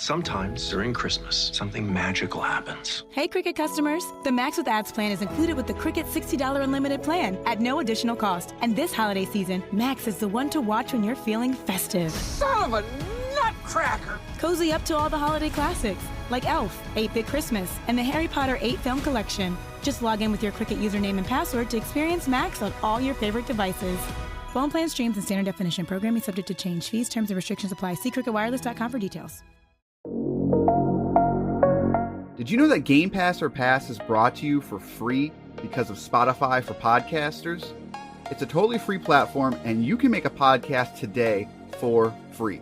Sometimes during Christmas, something magical happens. Hey, Cricket customers. The Max with Ads plan is included with the Cricket $60 unlimited plan at no additional cost. And this holiday season, Max is the one to watch when you're feeling festive. Son of a nutcracker! Cozy up to all the holiday classics, like Elf, 8-Bit Christmas, and the Harry Potter 8-film collection. Just log in with your Cricket username and password to experience Max on all your favorite devices. Phone plan streams and standard definition. Programming subject to change. Fees, terms, and restrictions apply. See cricketwireless.com for details. Did you know that Game Pass or Pass is brought to you for free because of Spotify for podcasters? It's a totally free platform, and you can make a podcast today for free.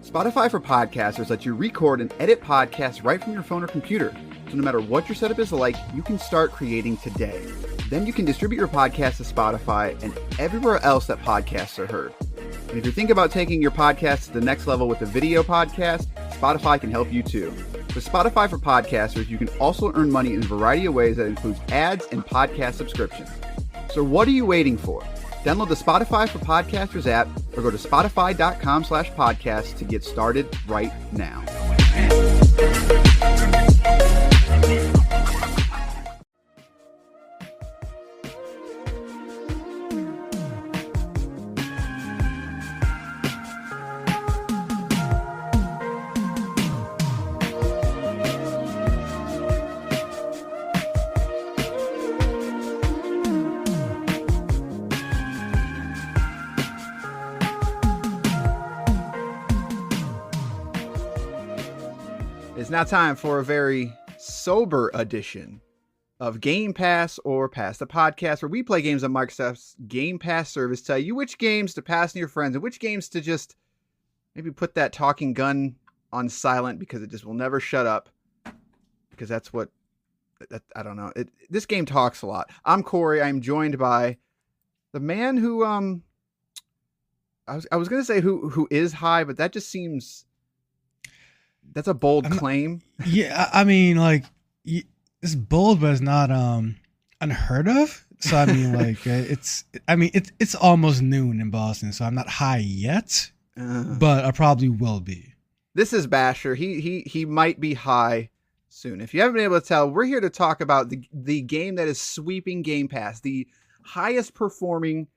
Spotify for podcasters lets you record and edit podcasts right from your phone or computer. So no matter what your setup is like, you can start creating today. Then you can distribute your podcast to Spotify and everywhere else that podcasts are heard. And if you're thinking about taking your podcast to the next level with a video podcast, Spotify can help you too. With Spotify for podcasters, you can also earn money in a variety of ways that includes ads and podcast subscriptions. So what are you waiting for? Download the Spotify for Podcasters app or go to spotify.com/podcast to get started right now. It's now time for a very sober edition of Game Pass or Pass, the podcast where we play games on Microsoft's Game Pass service, tell you which games to pass to your friends and which games to just maybe put that talking gun on silent because it just will never shut up. Because that's what, I don't know. This game talks a lot. I'm Corey. I'm joined by the man who, I was going to say who is high, but that just seems... That's a bold claim. Yeah, I mean, like, it's bold, but it's not unheard of. So I mean, like, it's almost noon in Boston, so I'm not high yet, but I probably will be. This is Basher. He might be high soon. If you haven't been able to tell, we're here to talk about the game that is sweeping Game Pass, the highest performing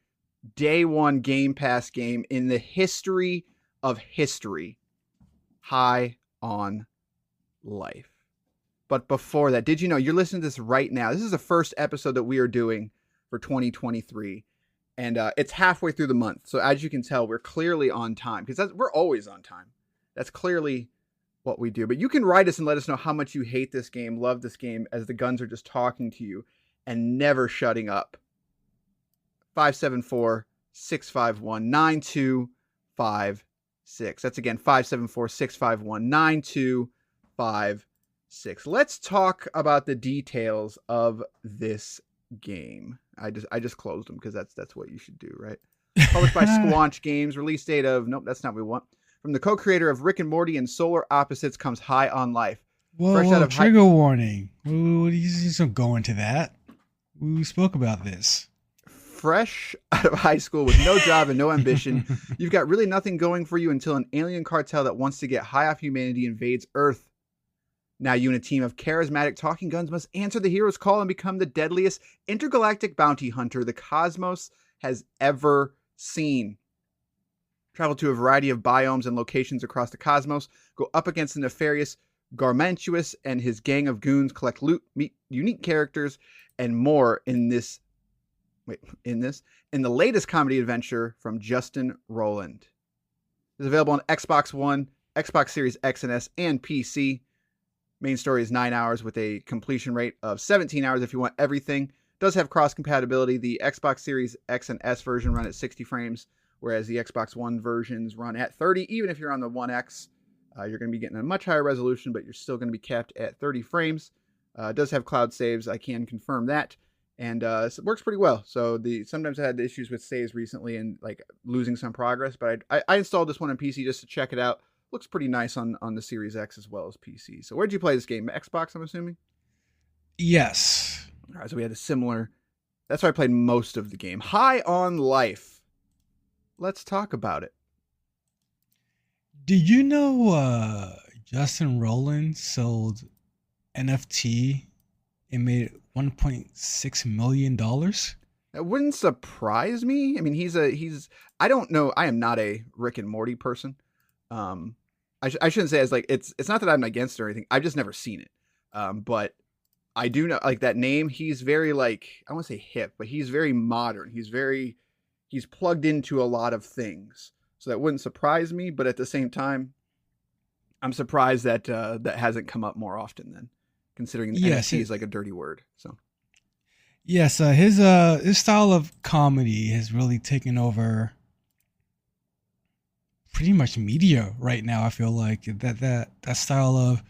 day one Game Pass game in the history of history. High on Life. But before that, did you know you're listening to this right now? This is the first episode that we are doing for 2023, and it's halfway through the month. So as you can tell, we're clearly on time because we're always on time. That's clearly what we do. But you can write us and let us know how much you hate this game, love this game, as the guns are just talking to you and never shutting up. 574-651-9256. That's again 574-651-9256. Let's talk about the details of this game. I just closed them because that's what you should do, right? Published by Squanch Games. Release date of nope, that's not what we want. From the co-creator of Rick and Morty and Solar Opposites comes High on Life. Whoa, trigger warning. You don't go into that. We spoke about this. Fresh out of high school with no job and no ambition, you've got really nothing going for you until an alien cartel that wants to get high off humanity invades Earth. Now you and a team of charismatic talking guns must answer the hero's call and become the deadliest intergalactic bounty hunter the cosmos has ever seen. Travel to a variety of biomes and locations across the cosmos, go up against the nefarious Garmantuous and his gang of goons, collect loot, meet unique characters, and more in the latest comedy adventure from Justin Roiland. It's available on Xbox One, Xbox Series X and S, and PC. Main story is 9 hours with a completion rate of 17 hours if you want everything. It does have cross compatibility. The Xbox Series X and S version run at 60 frames, whereas the Xbox One versions run at 30. Even if you're on the One X, you're going to be getting a much higher resolution, but you're still going to be capped at 30 frames. It does have cloud saves. I can confirm that. And it works pretty well. So sometimes I had issues with saves recently and like losing some progress, but I installed this one on PC just to check it out. Looks pretty nice on the Series X as well as PC. So where'd you play this game? Xbox, I'm assuming? Yes. All right, so we had a similar... That's where I played most of the game. High on Life. Let's talk about it. Do you know Justin Roiland sold NFT and made $1.6 million. That wouldn't surprise me. I mean, I don't know. I am not a Rick and Morty person. I shouldn't say it's not that I'm against it or anything. I've just never seen it. But I do know like that name. He's very I want to say hip, but he's very modern. He's plugged into a lot of things. So that wouldn't surprise me. But at the same time, I'm surprised that that hasn't come up more often then, considering NFT is like a dirty word. So. Yes, his style of comedy has really taken over pretty much media right now. I feel like that style of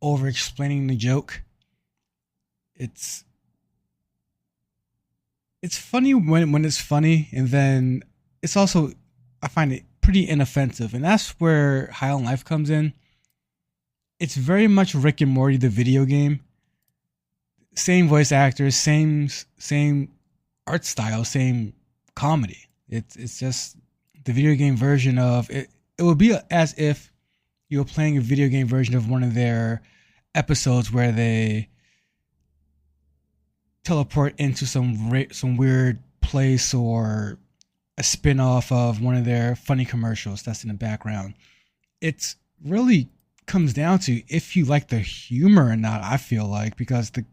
over explaining the joke. It's funny when it's funny, and then it's also, I find it pretty inoffensive, and that's where High on Life comes in. It's very much Rick and Morty, the video game. Same voice actors, same art style, same comedy. It's just the video game version of it. It would be as if you were playing a video game version of one of their episodes where they teleport into some weird place or a spin-off of one of their funny commercials that's in the background. It's really comes down to if you like the humor or not, I feel like, because the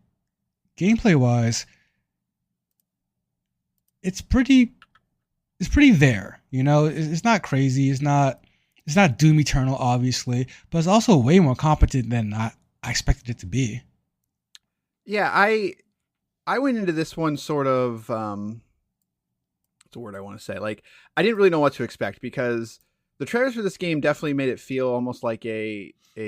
gameplay wise, it's pretty there, you know. It's not crazy, it's not Doom Eternal, obviously, but it's also way more competent than I expected it to be. Yeah, I went into this one sort of what's the word I want to say? Like, I didn't really know what to expect, because the trailers for this game definitely made it feel almost like a what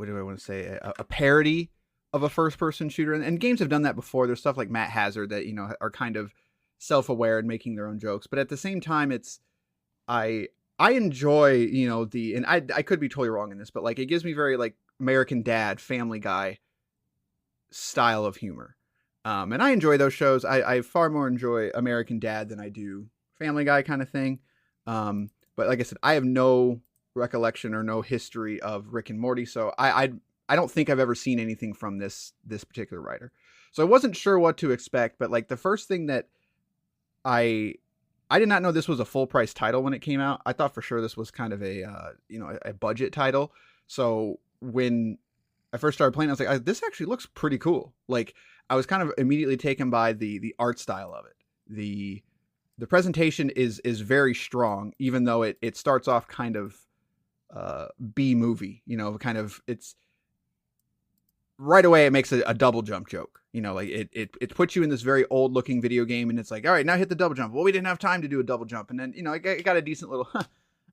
do I want to say? A parody of a first-person shooter, and games have done that before. There's stuff like Matt Hazard that, you know, are kind of self-aware and making their own jokes, but at the same time, it's I enjoy, you know, and I could be totally wrong in this, but like it gives me very like American Dad, Family Guy style of humor, and I enjoy those shows. I far more enjoy American Dad than I do Family Guy kind of thing. But like I said, I have no recollection or no history of Rick and Morty, so I don't think I've ever seen anything from this particular writer. So I wasn't sure what to expect, but like the first thing that I did not know this was a full price title when it came out. I thought for sure this was kind of a budget title. So when I first started playing, I was like, this actually looks pretty cool. Like, I was kind of immediately taken by the art style of it. The presentation is very strong, even though it starts off kind of B movie, you know, kind of, it's right away it makes a double jump joke, you know, like it puts you in this very old looking video game, and it's like, all right, now hit the double jump. Well, we didn't have time to do a double jump, and then, you know, it got a decent little all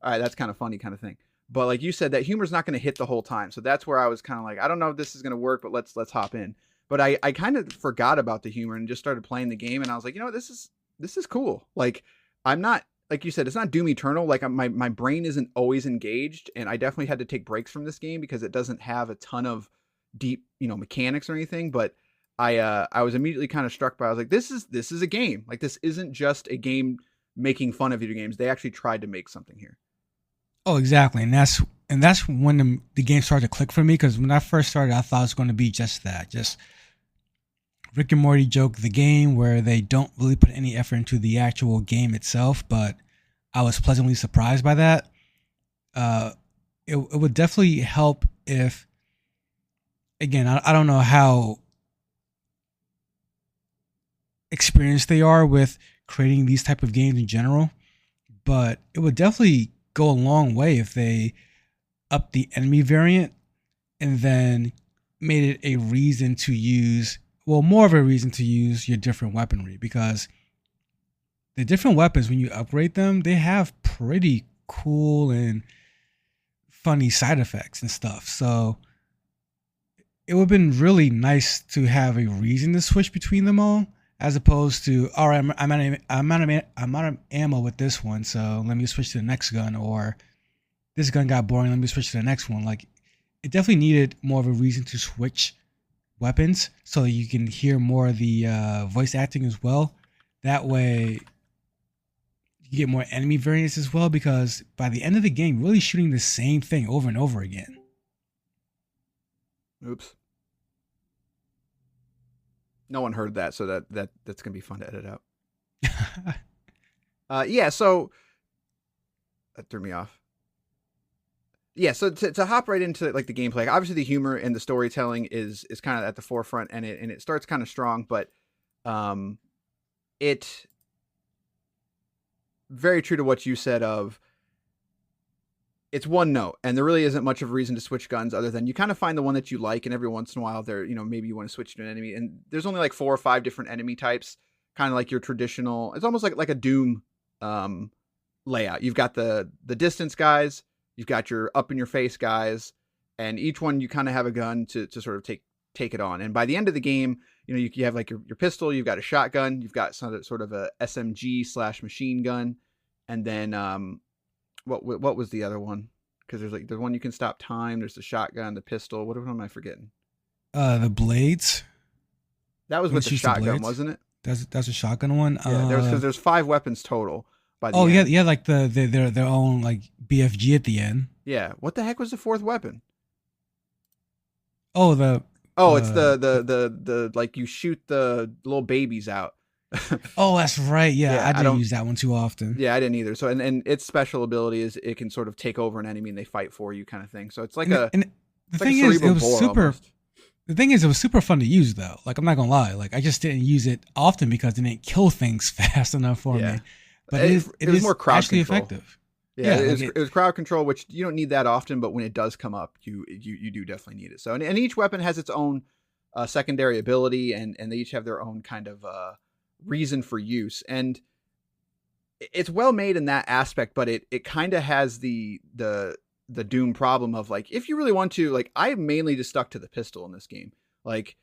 right, that's kind of funny kind of thing. But like you said, that humor's not going to hit the whole time, so that's where I was kind of like, I don't know if this is going to work, but let's hop in. But I kind of forgot about the humor and just started playing the game, and I was like, you know what, this is cool. Like, I'm not, like you said, it's not Doom Eternal. Like, my brain isn't always engaged, and I definitely had to take breaks from this game because it doesn't have a ton of deep, you know, mechanics or anything. But I was immediately kind of struck by, I was like, this is a game. Like, this isn't just a game making fun of video games. They actually tried to make something here. Oh, exactly, and that's when the game started to click for me, because when I first started, I thought it was going to be just that, just Rick and Morty joke, the game, where they don't really put any effort into the actual game itself. But I was pleasantly surprised by that. It would definitely help if, again, I don't know how experienced they are with creating these type of games in general, but it would definitely go a long way if they up the enemy variant and then made it a reason to use, well, more of a reason to use your different weaponry, because the different weapons, when you upgrade them, they have pretty cool and funny side effects and stuff. So it would have been really nice to have a reason to switch between them all, as opposed to, all right, I'm out of ammo with this one, so let me switch to the next gun, or this gun got boring, let me switch to the next one. Like, it definitely needed more of a reason to switch weapons so you can hear more of the voice acting as well. That way you get more enemy variants as well, because by the end of the game, you're really shooting the same thing over and over again. Oops. No one heard that, so that's gonna be fun to edit out. Yeah, so that threw me off. Yeah, so to hop right into like the gameplay, obviously the humor and the storytelling is kind of at the forefront, and it starts kind of strong, but it very true to what you said of it's one note, and there really isn't much of a reason to switch guns other than you kind of find the one that you like, and every once in a while there, maybe you want to switch to an enemy, and there's only like 4 or 5 different enemy types, kind of like your traditional. It's almost like a Doom layout. You've got the distance guys. You've got your up in your face guys, and each one you kind of have a gun to sort of take it on. And by the end of the game, you have like your pistol, you've got a shotgun, you've got sort of a SMG / machine gun, and then what was the other one? Because there's one you can stop time. There's the shotgun, the pistol. What am I forgetting? The blades. That was with the shotgun, wasn't it? That's a shotgun one. Yeah, there's 5 weapons total. Yeah, like their own like BFG at the end. Yeah, what the heck was the 4th weapon? Oh, it's the like you shoot the little babies out. Oh, that's right. Yeah, I didn't use that one too often. Yeah, I didn't either. So and its special ability is it can sort of take over an enemy and they fight for you, kind of thing. So it's like the thing is, it was super. Almost. The thing is, it was super fun to use though. Like I'm not gonna lie, like I just didn't use it often because it didn't kill things fast enough for me. But it is more crowd actually control. Effective. Yeah, it was crowd control, which you don't need that often, but when it does come up, you do definitely need it. So, and each weapon has its own secondary ability, and they each have their own kind of reason for use. And it's well made in that aspect, but it kind of has the Doom problem of like, if you really want to, like, I mainly just stuck to the pistol in this game. Like,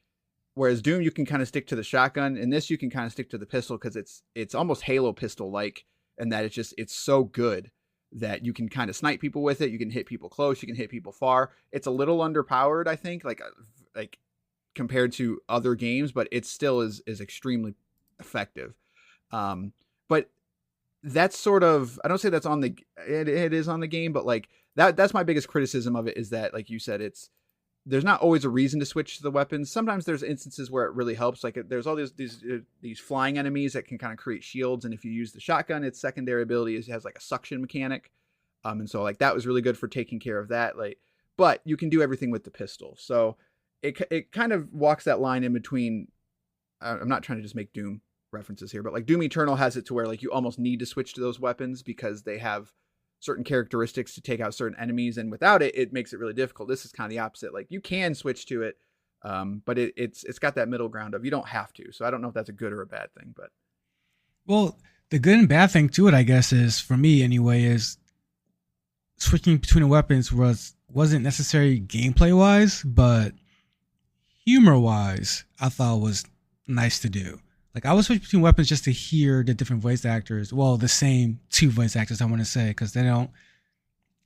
whereas Doom, you can kind of stick to the shotgun. In this, you can kind of stick to the pistol because it's almost Halo pistol-like, and that it's so good that you can kind of snipe people with it. You can hit people close. You can hit people far. It's a little underpowered, I think, like compared to other games, but it still is extremely effective. But that's sort of, I don't say that's on it is on the game, but like that's my biggest criticism of it is that, like you said, there's not always a reason to switch to the weapons. Sometimes there's instances where it really helps. Like there's all these flying enemies that can kind of create shields. And if you use the shotgun, its secondary ability has like a suction mechanic. And so like that was really good for taking care of that. Like, but you can do everything with the pistol. So it kind of walks that line in between. I'm not trying to just make Doom references here, but like Doom Eternal has it to where like you almost need to switch to those weapons because they have certain characteristics to take out certain enemies, and without it makes it really difficult. This is kind of the opposite. Like you can switch to it, but it's got that middle ground of you don't have to. So I don't know if that's a good or a bad thing, but well, the good and bad thing to it, I guess, is for me anyway, is switching between the weapons wasn't necessary gameplay wise, but humor wise, I thought was nice to do. Like I would switch between weapons just to hear the different voice actors. Well, the same 2 voice actors, I want to say, because they don't.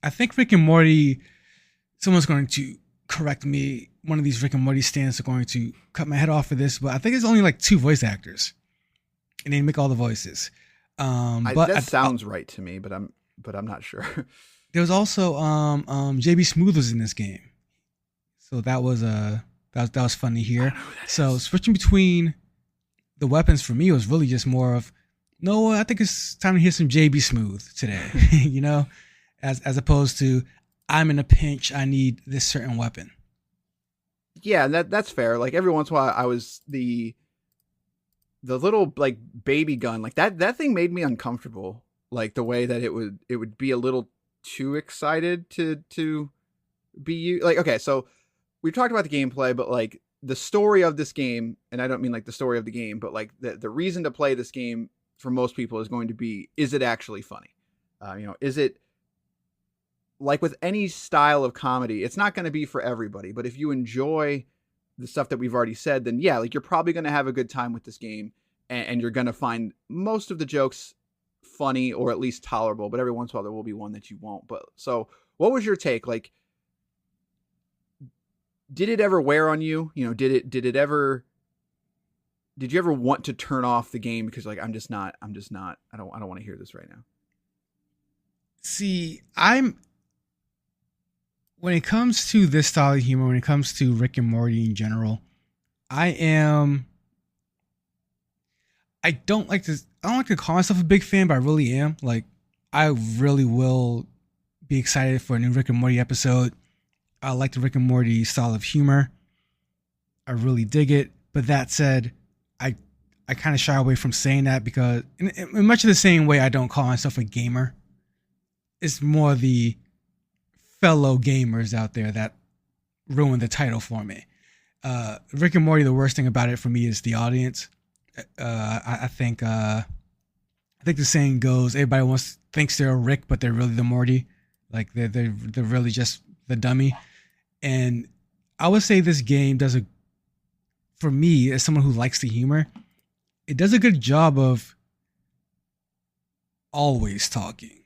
I think Rick and Morty. Someone's going to correct me. One of these Rick and Morty stands are going to cut my head off for this, but I think it's only like 2 voice actors, and they make all the voices. But that sounds right to me, but I'm not sure. There was also JB Smooth was in this game, so that was fun to hear. So switching between the weapons for me was really just more of, no, I think it's time to hear some JB Smooth today, as opposed to I'm in a pinch, I need this certain weapon. Yeah, that's fair. Like every once in a while, I was the little like baby gun, like that thing made me uncomfortable. Like the way that it would be a little too excited to be you. Like okay, so we've talked about the gameplay, but like the story of this game, and I don't mean like the story of the game, but like the reason to play this game for most people is going to be, is it actually funny? Is it like with any style of comedy, it's not going to be for everybody, but if you enjoy the stuff that we've already said, then yeah, like you're probably going to have a good time with this game, and you're going to find most of the jokes funny or at least tolerable, but every once in a while there will be one that you won't. But so what was your take? Like, did it ever wear on you? Did you ever want to turn off the game because like, I don't want to hear this right now? See, when it comes to this style of humor, when it comes to Rick and Morty in general, I don't like to call myself a big fan, but I really am. Like, I really will be excited for a new Rick and Morty episode. I like the Rick and Morty style of humor. I really dig it. But that said, I kind of shy away from saying that because in much of the same way I don't call myself a gamer. It's more the fellow gamers out there that ruin the title for me. Rick and Morty, the worst thing about it for me is the audience. I think the saying goes, everybody thinks they're a Rick, but they're really the Morty. Like they're really just the dummy. And I would say this game for me, as someone who likes the humor, it does a good job of always talking.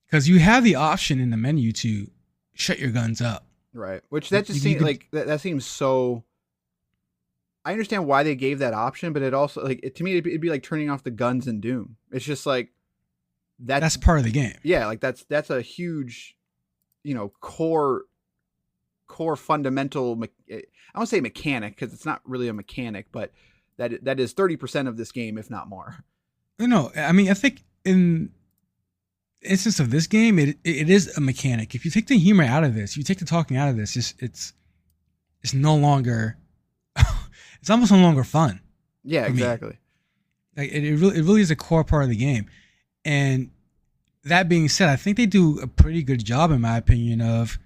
Because you have the option in the menu to shut your guns up. Right. Which that just seems like that seems so. I understand why they gave that option, but it also to me it'd be like turning off the guns in Doom. It's just like that's part of the game. Yeah, like that's a huge, core fundamental. I won't say mechanic because it's not really a mechanic, but that is 30% of this game, if not more. No, I mean I think in the instance of this game, it is a mechanic. If you take the humor out of this, you take the talking out of this, it's no longer. It's almost no longer fun. Yeah, exactly. Like it really is a core part of the game. And that being said, I think they do a pretty good job, in my opinion, of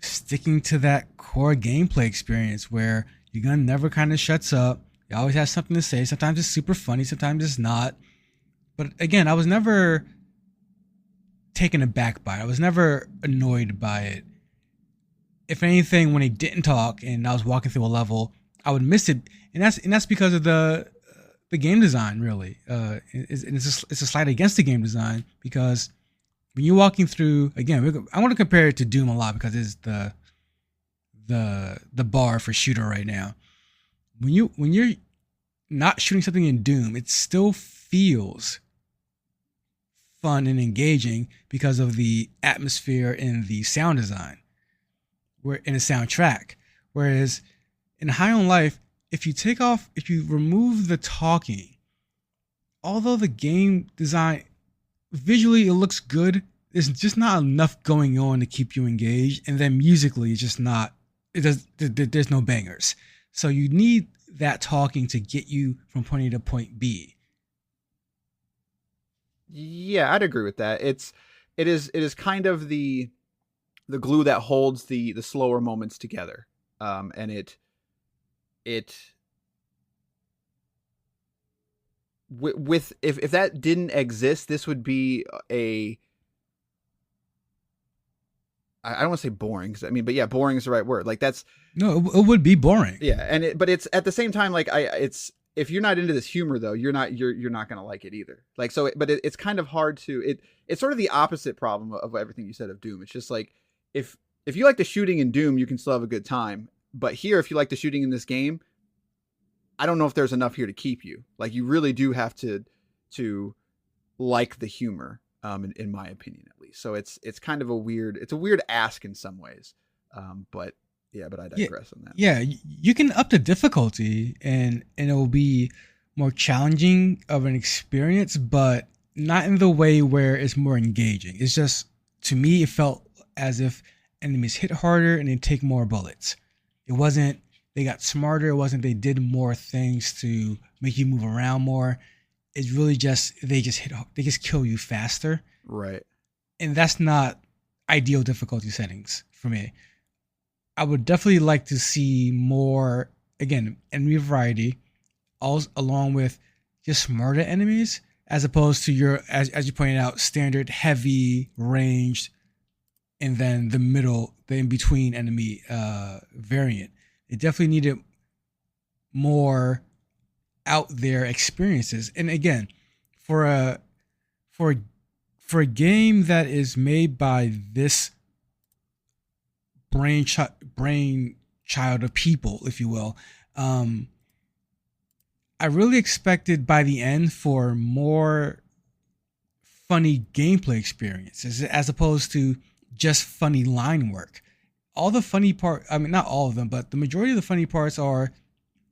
sticking to that core gameplay experience where your gun never kind of shuts up. You always have something to say. Sometimes it's super funny, sometimes it's not. But again, I was never taken aback by it. I was never annoyed by it. If anything, when they didn't talk and I was walking through a level, I would miss it, and that's because of the game design. Really, it's a slight against the game design because when you're walking through, again, I want to compare it to Doom a lot because it's the bar for shooter right now. When you're not shooting something in Doom, it still feels fun and engaging because of the atmosphere and the sound design, in a soundtrack. Whereas in High on Life, if you remove the talking, although the game design visually it looks good, there's just not enough going on to keep you engaged, and then musically it's just not. There's no bangers, so you need that talking to get you from point A to point B. Yeah, I'd agree with that. It is kind of the glue that holds the slower moments together, and it with if that didn't exist, this would be I don't want to say boring, but yeah, boring is the right word. Like it would be boring. Yeah, but it's at the same time like if you're not into this humor though, you're not gonna like it either. Like so, but it's kind of hard to it's sort of the opposite problem of everything you said of Doom. It's just like if you like the shooting in Doom, you can still have a good time. But here, if you like the shooting in this game, I don't know if there's enough here to keep you. Like you really do have to like the humor, in my opinion at least. So it's kind of a weird ask in some ways. But I digress on that. Yeah, you can up the difficulty and it will be more challenging of an experience, but not in the way where it's more engaging. It's just, to me, it felt as if enemies hit harder and they take more bullets. It wasn't they got smarter. It wasn't they did more things to make you move around more. It's really just they just kill you faster. Right. And that's not ideal difficulty settings for me. I would definitely like to see more, again, enemy variety, along with just smarter enemies, as opposed to your, as you pointed out, standard heavy ranged, and then the in-between enemy variant. It definitely needed more out there experiences. And again, for a game that is made by this brainchild of people, if you will, I really expected by the end for more funny gameplay experiences as opposed to just funny line work. All the funny part, I mean, not all of them, but the majority of the funny parts are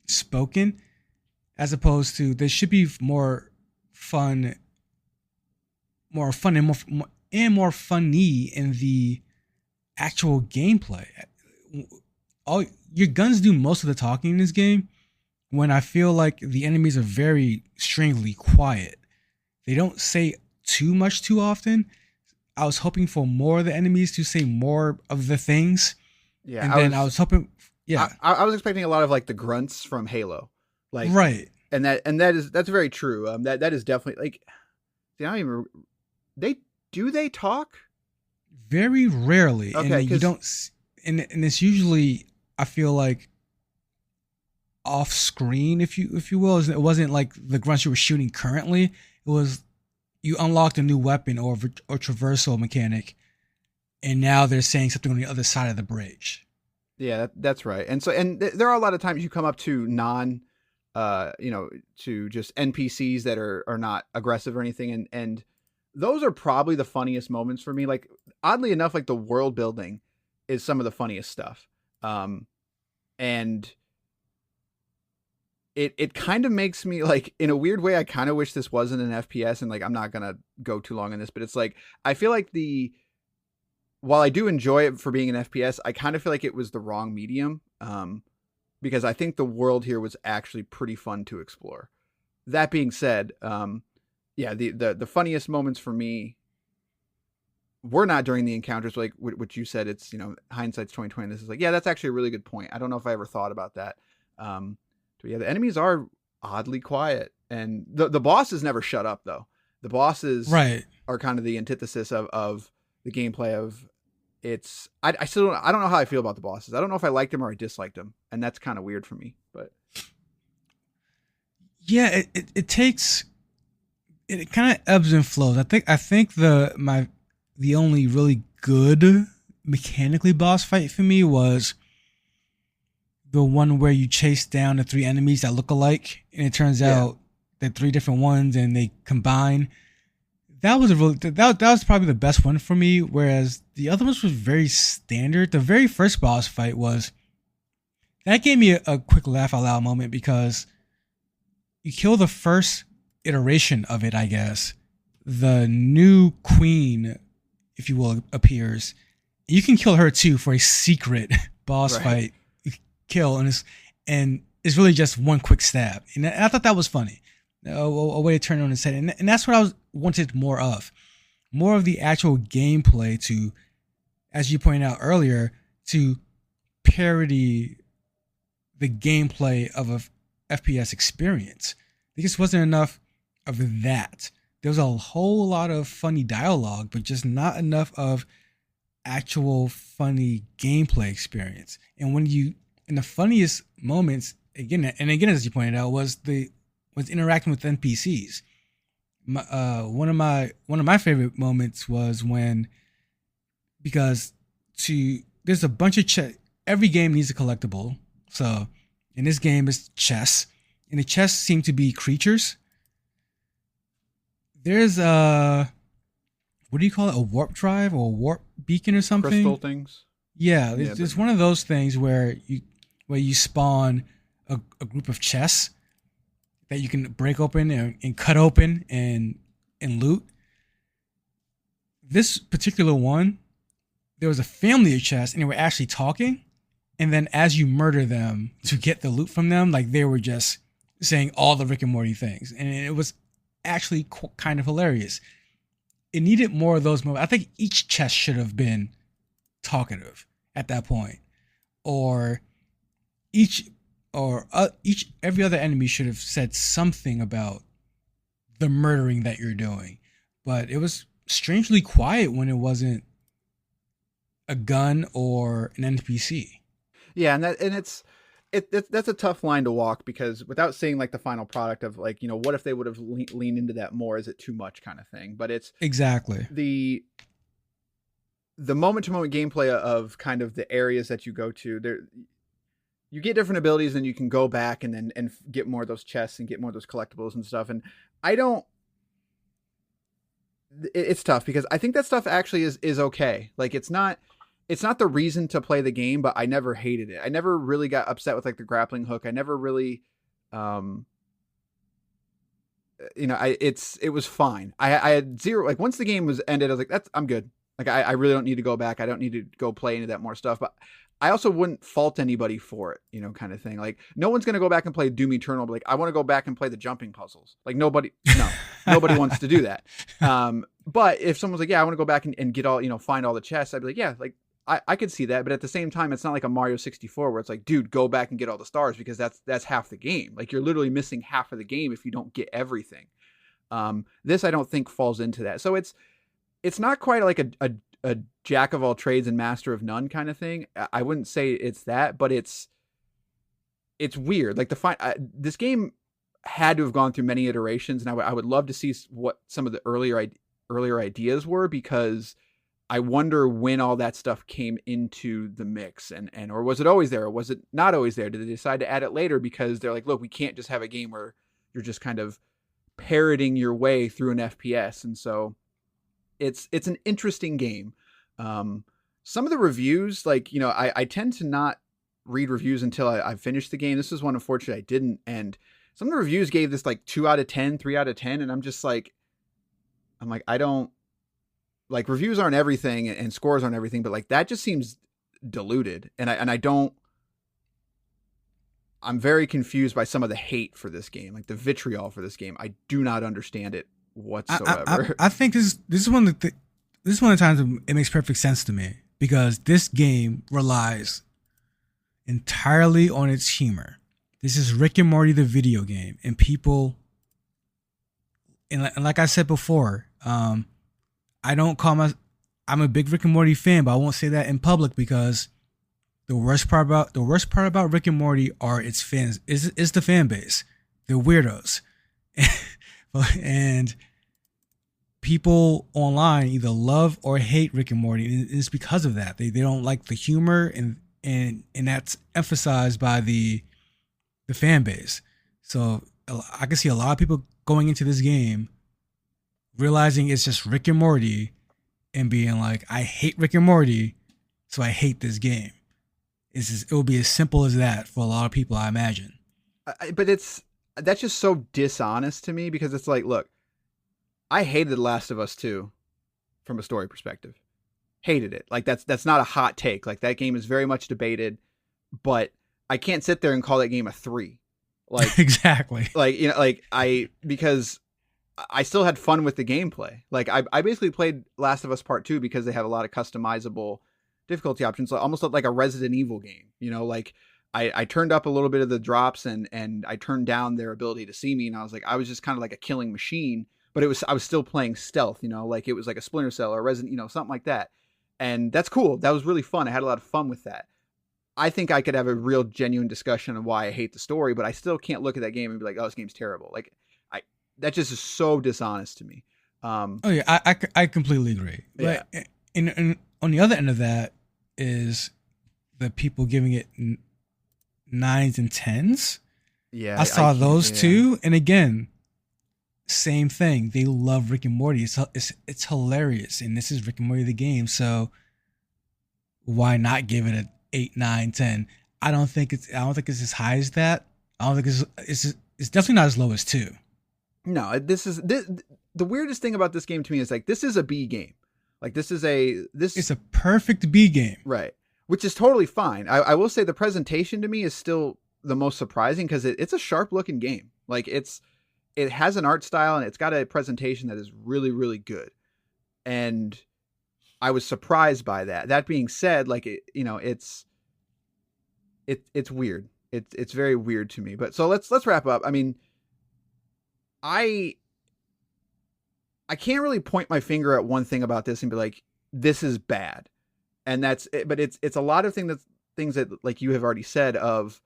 spoken, as opposed to there should be more fun and more funny in the actual gameplay. All your guns do most of the talking in this game, when I feel like the enemies are very strangely quiet. They don't say too much too often. I was hoping for more of the enemies to say more of the things. Yeah, and then I was hoping. Yeah, I was expecting a lot of like the grunts from Halo, like right. And that's very true. That is definitely like. See, I don't even. They talk very rarely. Okay, and you don't. And it's usually, I feel like, off screen, if you will. It wasn't like the grunts you were shooting currently. It was you unlocked a new weapon or traversal mechanic, and now they're saying something on the other side of the bridge. Yeah, that's right. And so, there are a lot of times you come up to to just NPCs that are not aggressive or anything, and those are probably the funniest moments for me. Like, oddly enough, like the world building is some of the funniest stuff. And it kind of makes me, like, in a weird way, I kind of wish this wasn't an FPS, and like, I'm not going to go too long on this, but it's like, I feel like while I do enjoy it for being an FPS, I kind of feel like it was the wrong medium. Because I think the world here was actually pretty fun to explore. That being said, the funniest moments for me were not during the encounters, like what you said. It's, hindsight's 2020. This is like, yeah, that's actually a really good point. I don't know if I ever thought about that. But yeah, the enemies are oddly quiet, and the bosses never shut up though. The bosses are kind of the antithesis of the gameplay of. I still don't know how I feel about the bosses. I don't know if I liked them or I disliked them, and that's kind of weird for me. But yeah, it kind of ebbs and flows. I think the only really good mechanically boss fight for me was the one where you chase down the 3 enemies that look alike, and it turns out they're 3 different ones and they combine. That was that was probably the best one for me, whereas the other ones was very standard. The very first boss fight that gave me a quick laugh out loud moment, because you kill the first iteration of it, I guess. The new queen, if you will, appears. You can kill her too for a secret boss fight kill, and it's really just one quick stab. And I thought that was funny. A way to turn it on its head, and that's what I wanted more of the actual gameplay to, as you pointed out earlier, to parody the gameplay of a FPS experience. There just wasn't enough of that. There was a whole lot of funny dialogue, but just not enough of actual funny gameplay experience. And the funniest moments, again, as you pointed out, was interacting with NPCs. One of my favorite moments was because there's a bunch of every game needs a collectible. So in this game it's chests, and the chests seem to be creatures. There's what do you call it? A warp drive or a warp beacon or something? Crystal things. Yeah, it's one of those things where you spawn a group of chests that you can break open and cut open and loot. This particular one, there was a family of chests, and they were actually talking. And then as you murder them to get the loot from them, like, they were just saying all the Rick and Morty things. And it was actually kind of hilarious. It needed more of those moments. I think each chest should have been talkative at that point. Or every other enemy should have said something about the murdering that you're doing. But it was strangely quiet when it wasn't a gun or an NPC. Yeah, and that's a tough line to walk, because without seeing like the final product of, like, what if they would have leaned into that more? Is it too much kind of thing? But it's exactly the moment to moment gameplay of kind of the areas that you go to. There, you get different abilities, and you can go back and get more of those chests and get more of those collectibles and stuff. And it's tough because I think that stuff actually is okay. Like it's not the reason to play the game, but I never hated it. I never really got upset with like the grappling hook. I never really, it was fine. I had zero, like once the game was ended, I was like, I'm good. Like I really don't need to go back. I don't need to go play any of that more stuff, but I also wouldn't fault anybody for it, kind of thing. Like no one's going to go back and play Doom Eternal, but like, I want to go back and play the jumping puzzles. Like nobody wants to do that. But if someone's like, yeah, I want to go back and get all, find all the chests, I'd be like, yeah, like I could see that. But at the same time, it's not like a Mario 64 where it's like, dude, go back and get all the stars because that's half the game. Like you're literally missing half of the game if you don't get everything. This I don't think falls into that. So it's not quite like a jack of all trades and master of none kind of thing. I wouldn't say it's that, but it's weird. Like this game had to have gone through many iterations, and I would love to see what some of the earlier ideas were, because I wonder when all that stuff came into the mix, and or was it always there, or was it not always there? Did they decide to add it later because they're like, look, we can't just have a game where you're just kind of parroting your way through an FPS, and so it's an interesting game. Some of the reviews, like, I tend to not read reviews until I finished the game. This is one, unfortunately, I didn't. And some of the reviews gave this like 2 out of 10, 3 out of 10. And I'm like, I don't like, reviews aren't everything and scores aren't everything, but like that just seems diluted. And I'm very confused by some of the hate for this game, like the vitriol for this game. I do not understand it whatsoever. I think this is one of the times it makes perfect sense to me, because this game relies entirely on its humor. This is Rick and Morty, the video game, and people, and like I said before, I'm a big Rick and Morty fan, but I won't say that in public, because the worst part about Rick and Morty are its fans, is the fan base. They're weirdos. And people online either love or hate Rick and Morty, and it's because of that. They don't like the humor, and that's emphasized by the fan base. So I can see a lot of people going into this game realizing it's just Rick and Morty and being like, I hate Rick and Morty, so I hate this game. It will be as simple as that for a lot of people, I imagine. But that's just so dishonest to me, because it's like, look, I hated The Last of Us 2 from a story perspective. Hated it. Like that's not a hot take. Like that game is very much debated, but I can't sit there and call that game a 3. Like exactly. Like, because I still had fun with the gameplay. Like I basically played Last of Us Part 2 because they have a lot of customizable difficulty options, almost like a Resident Evil game. Like I turned up a little bit of the drops and I turned down their ability to see me, and I was just kind of like a killing machine, but I was still playing stealth, like it was like a Splinter Cell or Resident, something like that. And that's cool. That was really fun. I had a lot of fun with that. I think I could have a real genuine discussion on why I hate the story, but I still can't look at that game and be like, oh, this game's terrible. Like that just is so dishonest to me. Oh yeah, I completely agree. Yeah. But and on the other end of that is the people giving it 9s and 10s. Yeah, I saw those too, and again, same thing. They love Rick and Morty. It's hilarious, and this is Rick and Morty the game. So why not give it an 8, 9, 10? I don't think it's as high as that. I don't think it's definitely not as low as 2. No, the weirdest thing about this game to me is like, this is a B game. Like it's a perfect B game. Right. Which is totally fine. I will say the presentation to me is still the most surprising, because it's a sharp looking game. Like it has an art style and it's got a presentation that is really, really good. And I was surprised by that. That being said, like it's weird. It's very weird to me. But so let's wrap up. I mean, I can't really point my finger at one thing about this and be like, this is bad. And that's it. But it's a lot of things that like you have already said, of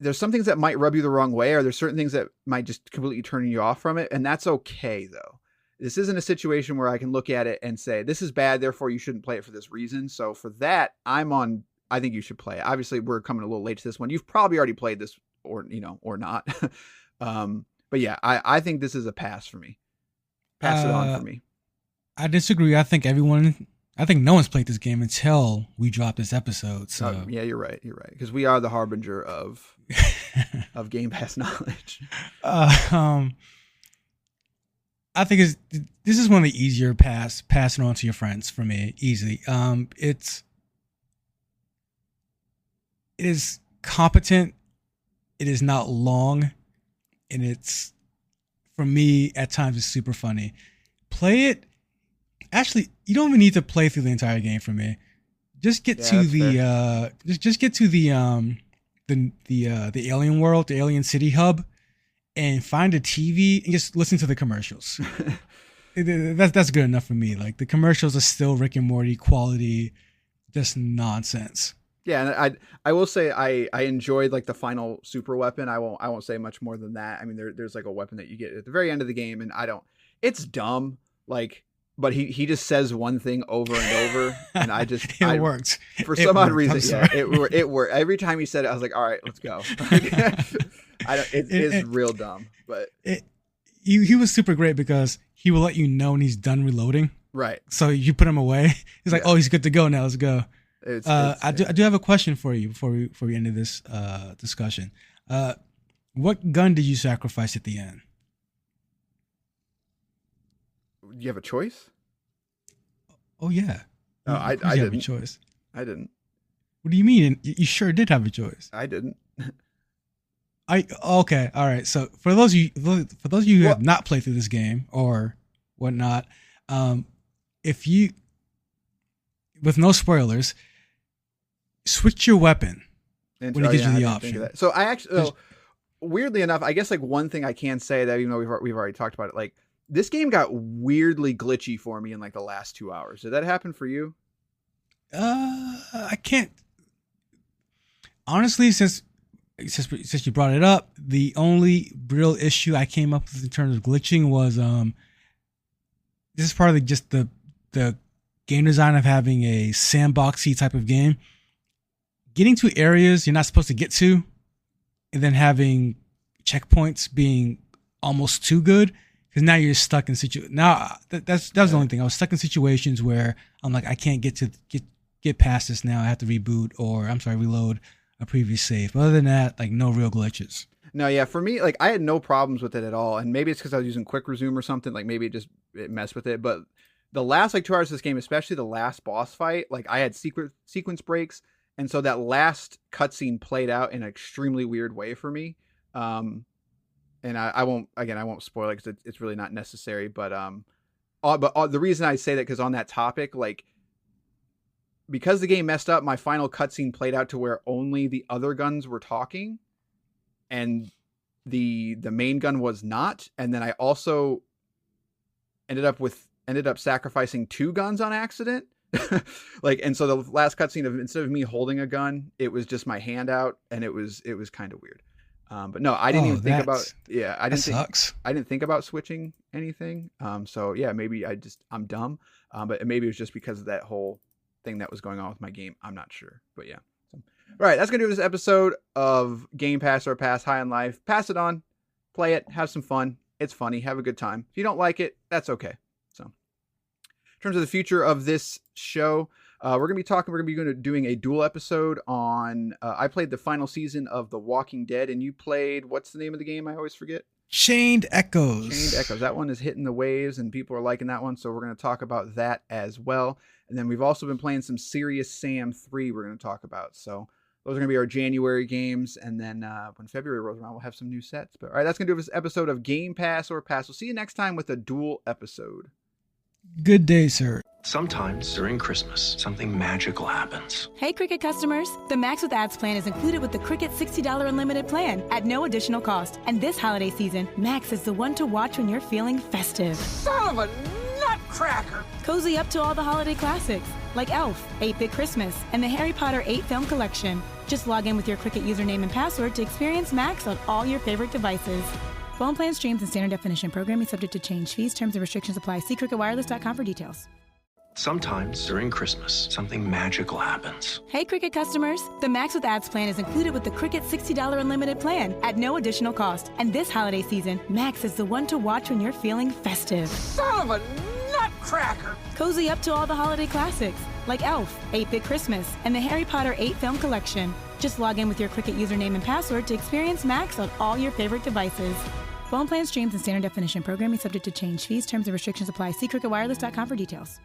there's some things that might rub you the wrong way, or there's certain things that might just completely turn you off from it. And that's okay though. This isn't a situation where I can look at it and say, this is bad, therefore you shouldn't play it for this reason. So for that, I think you should play it. Obviously we're coming a little late to this one. You've probably already played this or not. But yeah, I think this is a pass for me. Pass it on for me. I disagree. I think no one's played this game until we drop this episode. So yeah, you're right. You're right. Because we are the harbinger of Game Pass knowledge. I think this is one of the easier passing on to your friends for me, easily. It is competent. It is not long, and it's, for me, at times it's super funny. Play it. Actually, you don't even need to play through the entire game for me. Just get to the just get to the alien world, the alien city hub, and find a TV and just listen to the commercials. That's good enough for me. Like, the commercials are still Rick and Morty quality, just nonsense. Yeah, and I will say I enjoyed like the final super weapon. I won't say much more than that. I mean, there's like a weapon that you get at the very end of the game, and it's dumb. Like, but he just says one thing over and over, and it worked for some odd reason. Yeah, it worked. Every time he said it, I was like, all right, let's go. It's real dumb, but he was super great because he will let you know when he's done reloading. Right. So you put him away. He's like, oh, he's good to go now. Let's go. I do have a question for you before we end this discussion. What gun did you sacrifice at the end? Do you have a choice? Oh yeah. I didn't have a choice. I didn't. What do you mean? You sure did have a choice. I didn't. Okay, all right. So for those of you who have not played through this game or whatnot, if you, with no spoilers, switch your weapon when it gives you the option. So I actually, weirdly enough, I guess like one thing I can say that even though we've already talked about it, like this game got weirdly glitchy for me in like the last 2 hours. Did that happen for you? I can't. Honestly, since you brought it up, the only real issue I came up with in terms of glitching was this is part of just the game design of having a sandboxy type of game. Getting to areas you're not supposed to get to, and then having checkpoints being almost too good, because now you're stuck in that was the only thing. I was stuck in situations where I'm like, I can't get past this now. I have to reload a previous save. But other than that, like, no real glitches. No, yeah, for me, like, I had no problems with it at all, and maybe it's because I was using quick resume or something. Like, maybe it messed with it. But the last like 2 hours of this game, especially the last boss fight, like, I had sequence breaks, and so that last cutscene played out in an extremely weird way for me. And I won't spoil it because it's really not necessary. But the reason I say that, because on that topic, like, because the game messed up, my final cutscene played out to where only the other guns were talking, and the main gun was not. And then I also ended up sacrificing 2 guns on accident. Like, and so the last cutscene, instead of me holding a gun, it was just my hand out, and it was kind of weird. But no, I didn't even think about. Yeah, I didn't think about switching anything. So yeah, maybe I'm dumb. But maybe it was just because of that whole thing that was going on with my game. I'm not sure, but yeah. So, all right, that's gonna do this episode of Game Pass or Pass High in Life. Pass it on, play it, have some fun. It's funny, have a good time. If you don't like it, that's okay. So, in terms of the future of this show, we're gonna be doing a dual episode on. I played the final season of The Walking Dead, and you played, what's the name of the game? I always forget. Chained Echoes. That one is hitting the waves, and people are liking that one. So we're going to talk about that as well. And then we've also been playing some Serious Sam 3 we're going to talk about. So those are going to be our January games. And then when February rolls around, we'll have some new sets. But all right, that's going to do this episode of Game Pass or Pass. We'll see you next time with a dual episode. Good day, sir. Sometimes during Christmas, something magical happens. Hey, Cricket customers. The Max with Ads plan is included with the Cricket $60 unlimited plan at no additional cost. And this holiday season, Max is the one to watch when you're feeling festive. Son of a nutcracker! Cozy up to all the holiday classics like Elf, 8-Bit Christmas, and the Harry Potter 8 film collection. Just log in with your Cricket username and password to experience Max on all your favorite devices. Phone plan streams and standard definition programming subject to change. Fees, terms, and restrictions apply. See cricketwireless.com for details. Sometimes during Christmas, something magical happens. Hey, Cricket customers! The Max with Ads plan is included with the Cricket $60 unlimited plan at no additional cost. And this holiday season, Max is the one to watch when you're feeling festive. Son of a nutcracker! Cozy up to all the holiday classics like Elf, 8-Bit Christmas, and the Harry Potter 8 film collection. Just log in with your Cricket username and password to experience Max on all your favorite devices. Phone plan streams and standard definition programming subject to change. Fees, terms, and restrictions apply. See cricketwireless.com for details.